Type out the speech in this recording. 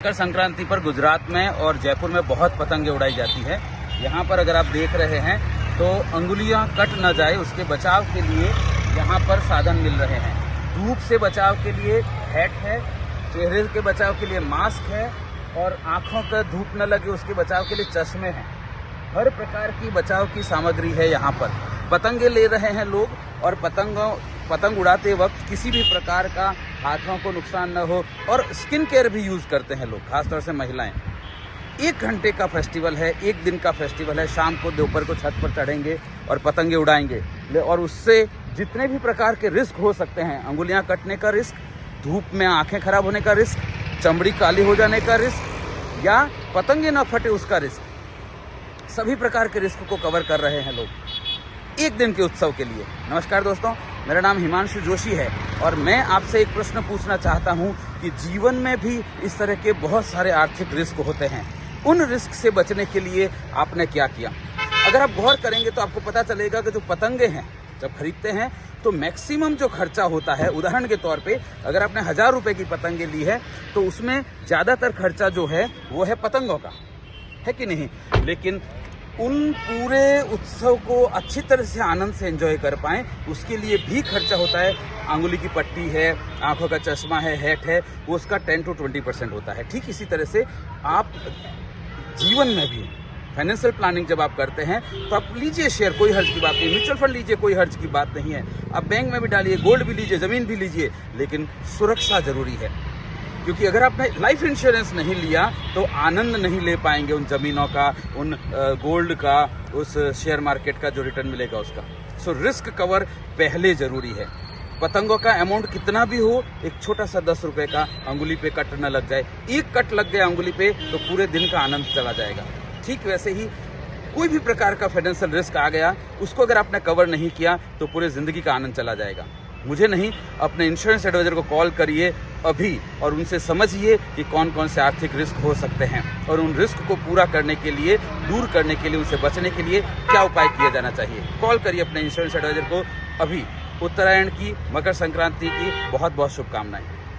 मकर संक्रांति पर गुजरात में और जयपुर में बहुत पतंगे उड़ाई जाती है। यहाँ पर अगर आप देख रहे हैं तो अंगुलियां कट न जाए उसके बचाव के लिए यहाँ पर साधन मिल रहे हैं। धूप से बचाव के लिए हैट है, चेहरे के बचाव के लिए मास्क है और आंखों का धूप न लगे उसके बचाव के लिए चश्मे हैं। हर प्रकार की बचाव की सामग्री है यहाँ पर। पतंगे ले रहे हैं लोग और पतंग उड़ाते वक्त किसी भी प्रकार का हाथों को नुकसान न हो और स्किन केयर भी यूज करते हैं लोग, खासतौर से महिलाएं। 1 घंटे का फेस्टिवल है, 1 दिन का फेस्टिवल है। शाम को दोपहर को छत पर चढ़ेंगे और पतंगे उड़ाएंगे और उससे जितने भी प्रकार के रिस्क हो सकते हैं, अंगुलियां कटने का रिस्क, धूप में आंखें खराब होने का रिस्क, चमड़ी काली हो जाने का रिस्क या पतंगे न फटे उसका रिस्क, सभी प्रकार के रिस्क को कवर कर रहे हैं लोग 1 दिन के उत्सव के लिए। नमस्कार दोस्तों, मेरा नाम हिमांशु जोशी है और मैं आपसे एक प्रश्न पूछना चाहता हूं कि जीवन में भी इस तरह के बहुत सारे आर्थिक रिस्क होते हैं। उन रिस्क से बचने के लिए आपने क्या किया? अगर आप गौर करेंगे तो आपको पता चलेगा कि जो पतंगे हैं जब खरीदते हैं तो मैक्सिमम जो खर्चा होता है, उदाहरण के तौर पे अगर आपने 1000 रुपए की पतंगे ली है तो उसमें ज्यादातर खर्चा जो है वो है पतंगों का, है कि नहीं? लेकिन उन पूरे उत्सव को अच्छी तरह से आनंद से एंजॉय कर पाएं उसके लिए भी खर्चा होता है। आंगुली की पट्टी है, आंखों का चश्मा है, हैट है, वो उसका 10 to 20% होता है। ठीक इसी तरह से आप जीवन में भी फाइनेंशियल प्लानिंग जब आप करते हैं तो आप लीजिए शेयर, कोई हर्ज की बात नहीं, म्यूचुअल फंड लीजिए, कोई हर्ज की बात नहीं है, आप बैंक में भी डालिए, गोल्ड भी लीजिए, जमीन भी लीजिए, लेकिन सुरक्षा जरूरी है। क्योंकि अगर आपने लाइफ इंश्योरेंस नहीं लिया तो आनंद नहीं ले पाएंगे उन जमीनों का, उन गोल्ड का, उस शेयर मार्केट का जो रिटर्न मिलेगा उसका। सो रिस्क कवर पहले जरूरी है। पतंगों का अमाउंट कितना भी हो, एक छोटा सा 10 रुपए का अंगुली पे कट न लग जाए। 1 कट लग गया अंगुली पे तो पूरे दिन का आनंद चला जाएगा। ठीक वैसे ही कोई भी प्रकार का फाइनेंशियल रिस्क आ गया, उसको अगर आपने कवर नहीं किया तो पूरे जिंदगी का आनंद चला जाएगा। मुझे नहीं, अपने इंश्योरेंस एडवाइजर को कॉल करिए अभी और उनसे समझिए कि कौन कौन से आर्थिक रिस्क हो सकते हैं और उन रिस्क को पूरा करने के लिए, दूर करने के लिए, उनसे बचने के लिए क्या उपाय किया जाना चाहिए। कॉल करिए अपने इंश्योरेंस एडवाइजर को अभी। उत्तरायण की, मकर संक्रांति की बहुत बहुत शुभकामनाएं।